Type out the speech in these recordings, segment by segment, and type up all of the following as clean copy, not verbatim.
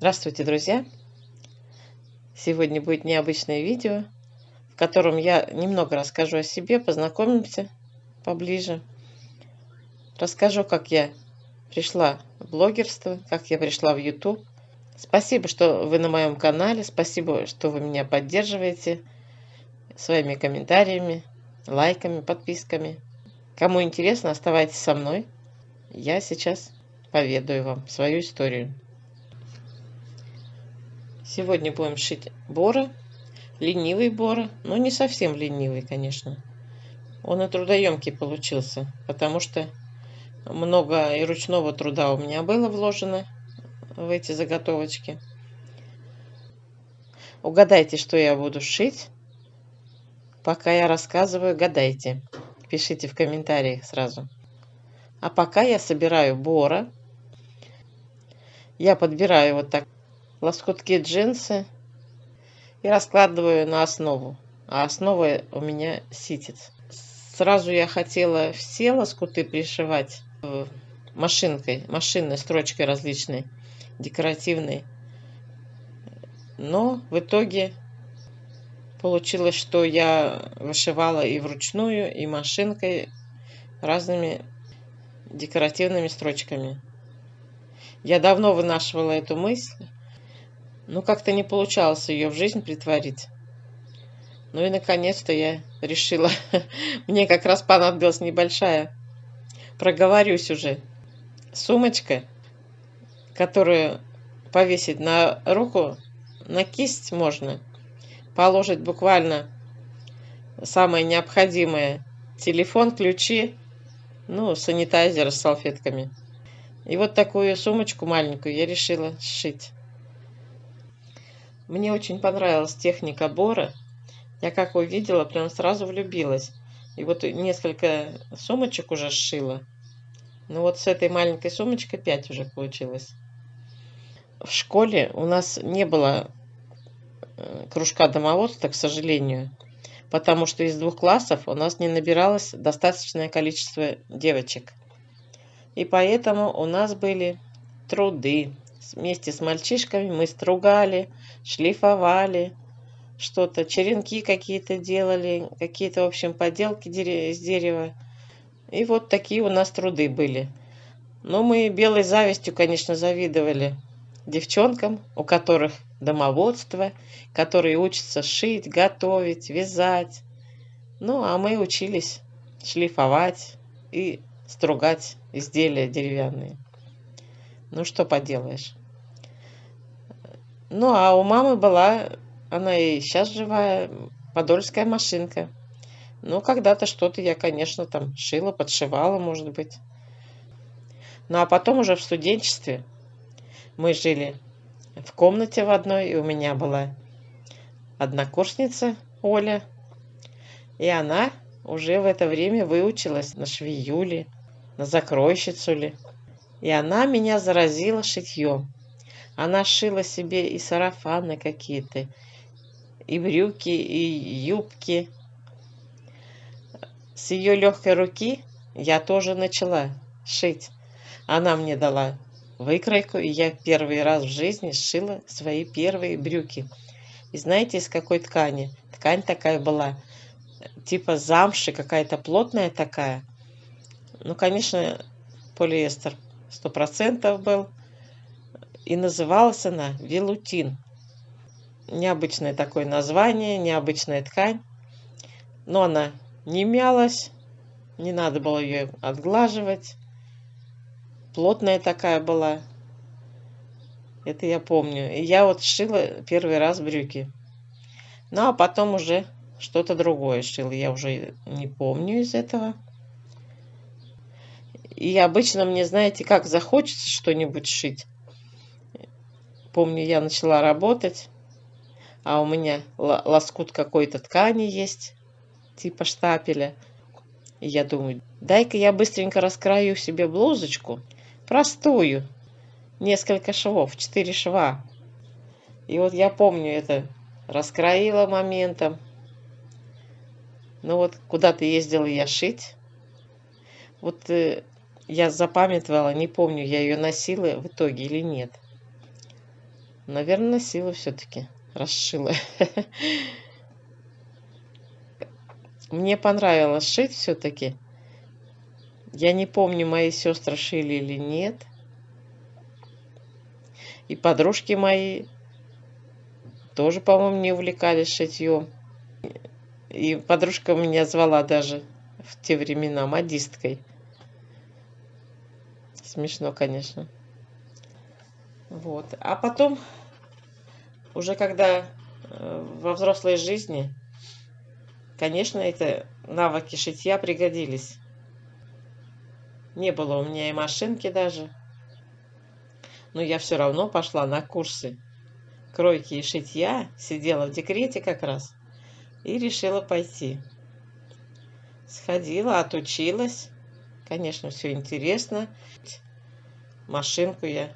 Здравствуйте, друзья! Сегодня будет необычное видео, в котором я немного расскажу о себе, познакомимся поближе. Расскажу, как я пришла в блогерство, как я пришла в YouTube. Спасибо, что вы на моем канале, спасибо, что вы меня поддерживаете своими комментариями, лайками, подписками. Кому интересно, оставайтесь со мной. Я сейчас поведаю вам свою историю. Сегодня будем шить бора. Ленивый бора, но не совсем ленивый, конечно. Он и трудоемкий получился, потому что много и ручного труда у меня было вложено в эти заготовочки. Угадайте, что я буду шить. Пока я рассказываю, гадайте. Пишите в комментариях сразу. А пока я собираю бора. Я подбираю вот так лоскутки джинсы и раскладываю на основу. А основа у меня ситец. Сразу я хотела все лоскуты пришивать машинной строчкой различной, декоративной. Но в итоге получилось, что я вышивала и вручную, и машинкой разными декоративными строчками. Я давно вынашивала эту мысль, но как-то не получалось ее в жизнь претворить. Ну и наконец-то я решила. Мне как раз понадобилась небольшая, проговорюсь уже, сумочка, которую повесить на руку, на кисть можно. Положить буквально самое необходимое: телефон, ключи, ну, санитайзер с салфетками. И вот такую сумочку маленькую я решила сшить. Мне очень понравилась техника бора. Я как увидела, прям сразу влюбилась. И вот несколько сумочек уже сшила. Ну вот с этой маленькой сумочкой 5 уже получилось. В школе у нас не было кружка домоводства, к сожалению, потому что из 2 классов у нас не набиралось достаточное количество девочек. И поэтому у нас были труды. Вместе с мальчишками мы стругали, шлифовали, что-то, черенки какие-то делали, какие-то, в общем, поделки из дерева. И вот такие у нас труды были. Но мы белой завистью, конечно, завидовали девчонкам, у которых домоводство, которые учатся шить, готовить, вязать. Ну, а мы учились шлифовать и стругать изделия деревянные. Ну, что поделаешь. Ну, а у мамы была, она и сейчас живая, подольская машинка. Ну, когда-то что-то я, конечно, там шила, подшивала, может быть. Ну, а потом уже в студенчестве мы жили в комнате в одной, и у меня была однокурсница Оля, и она уже в это время выучилась на швею ли, на закройщицу ли. И она меня заразила шитьем. Она шила себе и сарафаны какие-то, и брюки, и юбки. С ее легкой руки я тоже начала шить. Она мне дала выкройку, и я первый раз в жизни сшила свои первые брюки. И знаете, из какой ткани? Ткань такая была, типа замши, какая-то плотная такая. Ну, конечно, полиэстер 100% был. И называлась она велутин. Необычное такое название, необычная ткань. Но она не мялась, не надо было ее отглаживать. Плотная такая была. Это я помню. И я вот шила первый раз брюки. Ну, а потом уже что-то другое шила. Я уже не помню из этого. И обычно мне, знаете, как захочется что-нибудь шить. Помню, я начала работать, а у меня лоскут какой-то ткани есть, типа штапеля. И я думаю, дай-ка я быстренько раскрою себе блузочку, простую, несколько швов, 4 шва. И вот я помню это, раскроила моментом. Ну вот куда-то ездила я шить. Вот я запамятовала, не помню, я ее носила в итоге или нет. Наверное, носила все-таки. Расшила. Мне понравилось шить все-таки. Я не помню, мои сестры шили или нет. И подружки мои тоже, по-моему, не увлекались шитьем. И подружка меня звала даже в те времена модисткой. Смешно, конечно. Вот. А потом, уже когда во взрослой жизни, конечно, это навыки шитья пригодились. Не было у меня и машинки даже. Но я все равно пошла на курсы кройки и шитья. Сидела в декрете как раз. И решила пойти. Сходила, отучилась. Конечно, все интересно. Машинку я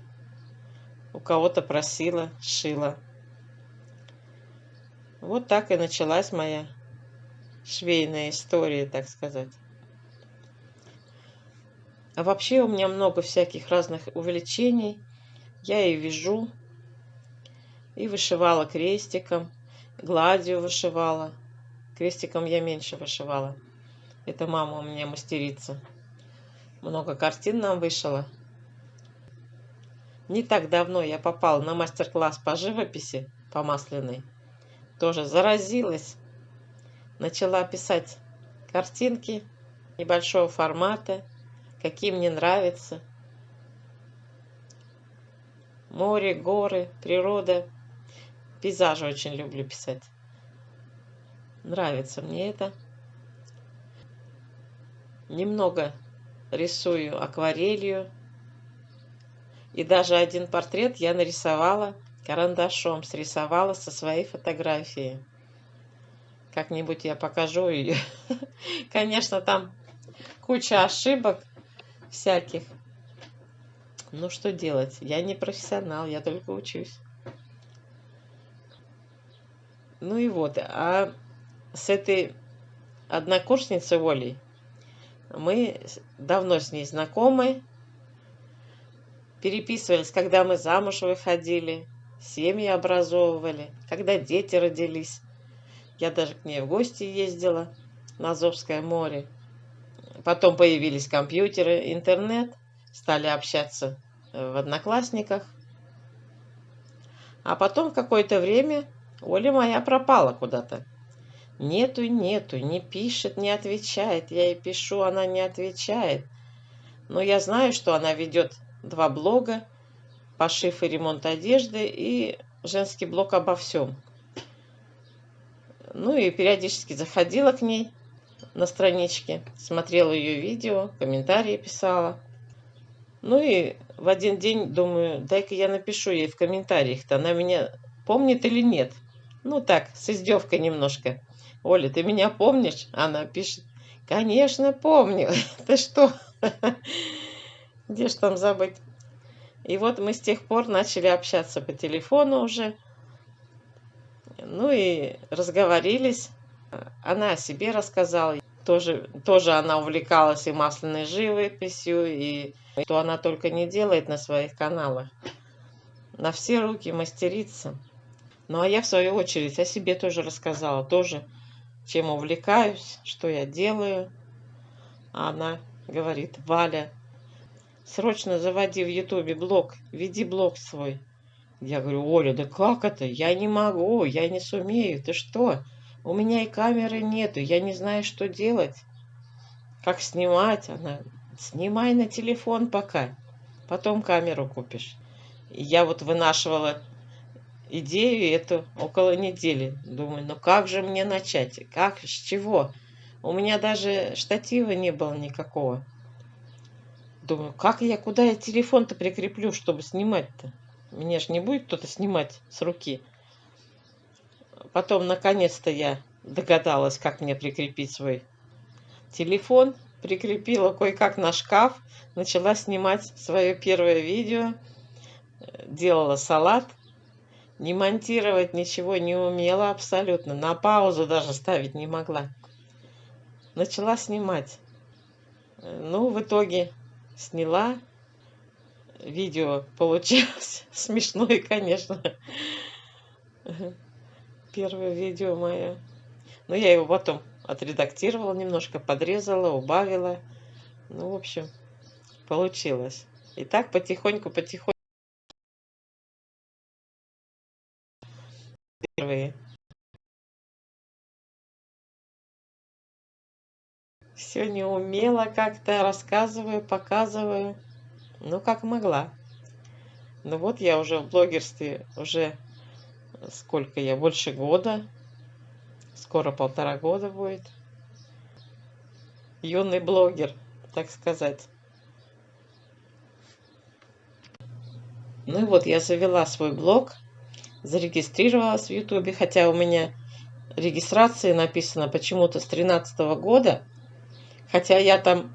у кого-то просила, шила. Вот так и началась моя швейная история, так сказать. А вообще у меня много всяких разных увлечений. Я и вяжу, и вышивала крестиком, гладью вышивала. Крестиком я меньше вышивала. Это мама у меня мастерица. Много картин нам вышила. Не так давно я попала на мастер-класс по живописи, по масляной. Тоже заразилась. Начала писать картинки небольшого формата, какие мне нравятся. Море, горы, природа. Пейзажи очень люблю писать. Нравится мне это. Немного рисую акварелью. И даже один портрет я нарисовала карандашом, срисовала со своей фотографии. Как-нибудь я покажу ее. Конечно, там куча ошибок всяких. Ну, что делать? Я не профессионал, я только учусь. Ну и вот. А с этой однокурсницей Олей мы давно с ней знакомы. Переписывались, когда мы замуж выходили, семьи образовывали, когда дети родились. Я даже к ней в гости ездила на Азовское море. Потом появились компьютеры, интернет, стали общаться в Одноклассниках. А потом какое-то время Оля моя пропала куда-то. Нету, не пишет, не отвечает. Я ей пишу, она не отвечает. Но я знаю, что она ведет 2 блога: пошив и ремонт одежды, и женский блог обо всем. Ну и периодически заходила к ней на страничке, смотрела ее видео, комментарии писала. Ну и в один день думаю, дай-ка я напишу ей в комментариях-то, она меня помнит или нет. Ну так, с издевкой немножко. Оля, ты меня помнишь? Она пишет, конечно, помню. Ты что? Где ж там забыть? И вот мы с тех пор начали общаться по телефону уже. Ну и разговорились. Она о себе рассказала. Тоже она увлекалась и масляной живописью, и что она только не делает на своих каналах. На все руки мастерица. Ну а я в свою очередь о себе тоже рассказала. Тоже чем увлекаюсь, что я делаю. А она говорит, Валя, срочно заводи в Ютубе блог, веди блог свой. Я говорю, Оля, да как это? Я не могу, я не сумею. Ты что? У меня и камеры нету, я не знаю, что делать. Как снимать? Она, снимай на телефон пока, потом камеру купишь. И я вот вынашивала идею эту около недели. Думаю, ну как же мне начать? Как, с чего? У меня даже штатива не было никакого. Думаю, куда я телефон-то прикреплю, чтобы снимать-то? Меня же не будет кто-то снимать с руки. Потом, наконец-то, я догадалась, как мне прикрепить свой телефон. Прикрепила кое-как на шкаф. Начала снимать свое первое видео. Делала салат. Не монтировать ничего не умела абсолютно. На паузу даже ставить не могла. Начала снимать. Ну, в итоге сняла. видео получилось смешное, конечно. Первое видео мое. Но я его потом отредактировала немножко, подрезала, убавила. Ну, в общем, получилось. И так потихоньку первые. Все не умела как-то, рассказываю, показываю. Ну, как могла. Ну вот я уже в блогерстве, уже сколько я, больше года. Скоро 1,5 года будет. Юный блогер, так сказать. Ну и вот я завела свой блог, зарегистрировалась в Ютубе, хотя у меня регистрации написано почему-то с 2013 года, хотя я там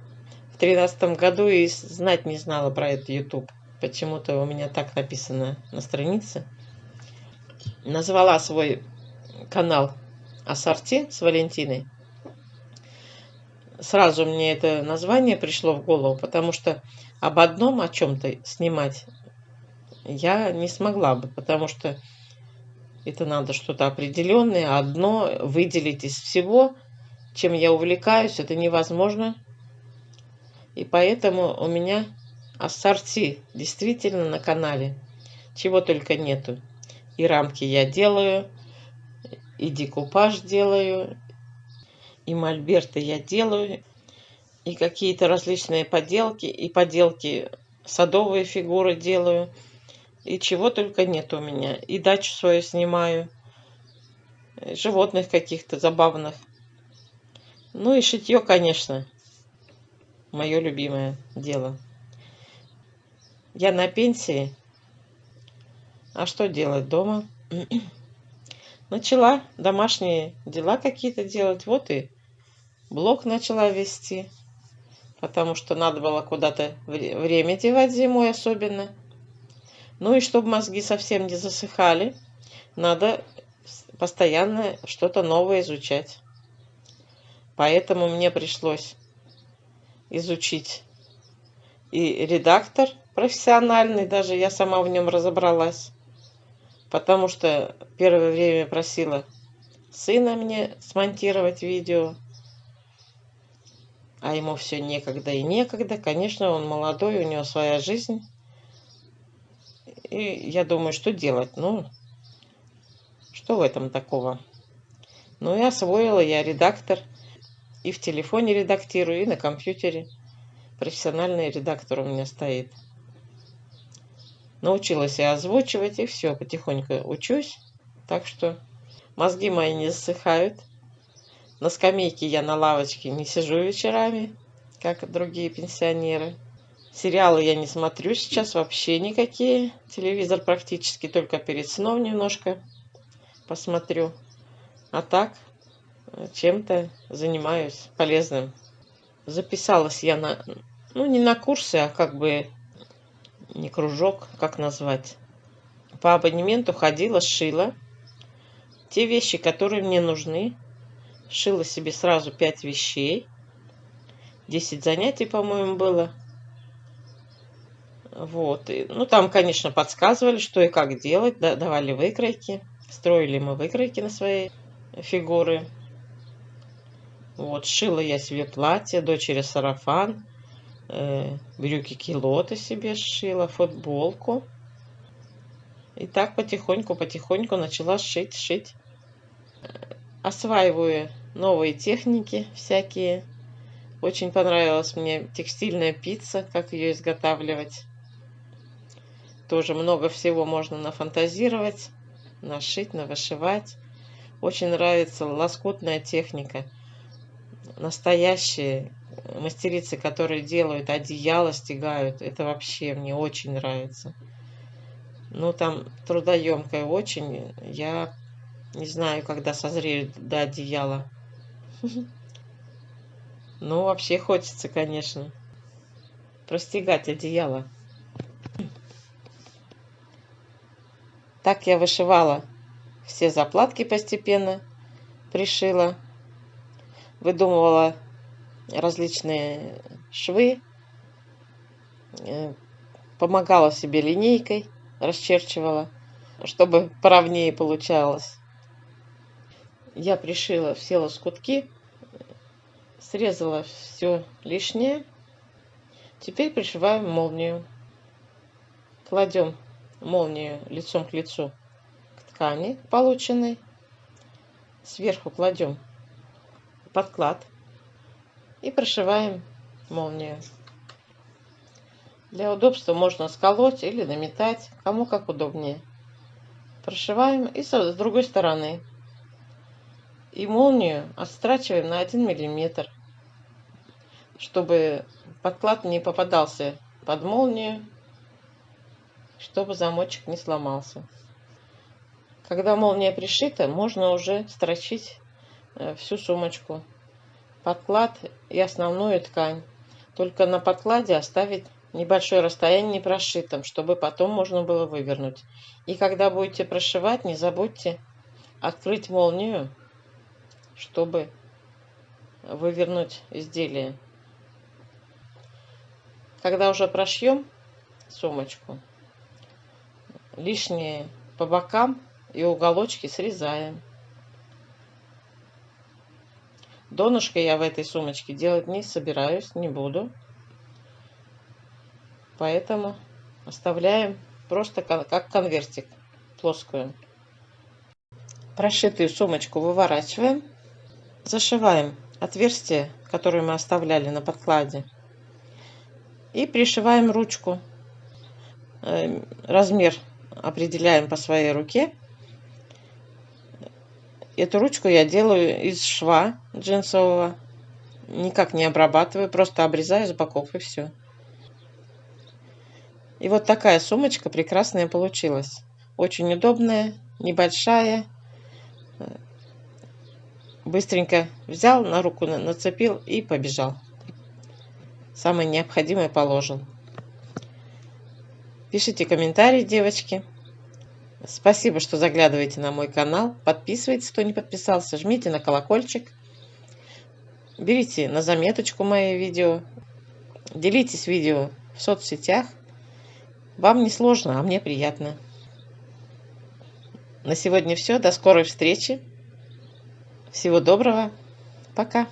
в 2013 году и знать не знала про этот Ютуб. Почему-то у меня так написано на странице. Назвала свой канал Ассорти с Валентиной. Сразу мне это название пришло в голову, потому что об одном о чем-то снимать я не смогла бы, потому что это надо что-то определенное, одно выделить из всего, чем я увлекаюсь, это невозможно. И поэтому у меня ассорти действительно на канале. Чего только нету. И рамки я делаю, и декупаж делаю, и мольберты я делаю, и какие-то различные поделки, и поделки садовые фигуры делаю. И чего только нет у меня. И дачу свою снимаю, животных каких-то забавных. Ну и шитье, конечно, мое любимое дело. Я на пенсии. А что делать дома? Начала домашние дела какие-то делать. Вот и блог начала вести. Потому что надо было куда-то время девать зимой особенно. Ну и чтобы мозги совсем не засыхали, надо постоянно что-то новое изучать. Поэтому мне пришлось изучить и редактор профессиональный, даже я сама в нем разобралась. Потому что первое время просила сына мне смонтировать видео, а ему все некогда и некогда. Конечно, он молодой, у него своя жизнь. И я думаю, что делать? Ну, что в этом такого? Ну, и освоила я редактор. И в телефоне редактирую, и на компьютере. Профессиональный редактор у меня стоит. Научилась я озвучивать, и все, потихоньку учусь. Так что мозги мои не засыхают. На скамейке я на лавочке не сижу вечерами, как другие пенсионеры. Сериалы я не смотрю сейчас вообще никакие. Телевизор практически только перед сном немножко посмотрю. А так, чем-то занимаюсь полезным. Записалась я на, ну, не на курсы, а как бы не кружок, как назвать. По абонементу ходила, шила. Те вещи, которые мне нужны. Шила себе сразу 5 вещей. 10 занятий, по-моему, было. Вот. И, ну, там, конечно, подсказывали, что и как делать. Давали выкройки. Строили мы выкройки на свои фигуры. Вот. Шила я себе платье, дочери сарафан. Брюки килоты себе сшила, футболку. И так потихоньку начала шить. Осваиваю новые техники всякие. Очень понравилась мне текстильная пицца, как ее изготавливать. Тоже много всего можно нафантазировать, нашить, навышивать. Очень нравится лоскутная техника. Настоящие мастерицы, которые делают одеяло, стягают. Это вообще мне очень нравится. Ну, там трудоемкое очень. Я не знаю, когда созреют до одеяла. Ну, вообще хочется, конечно, простегать одеяло. Так я вышивала все заплатки постепенно, пришила, выдумывала различные швы, помогала себе линейкой, расчерчивала, чтобы поровнее получалось. Я пришила все лоскутки, срезала все лишнее. Теперь пришиваем молнию. Кладем молнию лицом к лицу к ткани полученной. Сверху кладем подклад и прошиваем молнию. Для удобства можно сколоть или наметать, кому как удобнее. Прошиваем и с другой стороны. И молнию отстрачиваем на 1 миллиметр, чтобы подклад не попадался под молнию, чтобы замочек не сломался. Когда молния пришита, можно уже строчить всю сумочку, подклад и основную ткань. Только на подкладе оставить небольшое расстояние непрошитым, чтобы потом можно было вывернуть. И когда будете прошивать, не забудьте открыть молнию, чтобы вывернуть изделие. Когда уже прошьем сумочку, лишнее по бокам и уголочки срезаем. Донышко я в этой сумочке делать не собираюсь, не буду. Поэтому оставляем просто как конвертик, плоскую. Прошитую сумочку выворачиваем. Зашиваем отверстие, которое мы оставляли на подкладе. И пришиваем ручку. Размер определяем по своей руке. Эту ручку я делаю из шва джинсового. Никак не обрабатываю, просто обрезаю с боков и все. И вот такая сумочка прекрасная получилась. Очень удобная, небольшая. Быстренько взял, на руку нацепил и побежал. Самое необходимое положил. Пишите комментарии, девочки. Спасибо, что заглядываете на мой канал. Подписывайтесь, кто не подписался. Жмите на колокольчик. Берите на заметочку мои видео. Делитесь видео в соцсетях. Вам не сложно, а мне приятно. На сегодня все. До скорой встречи. Всего доброго. Пока.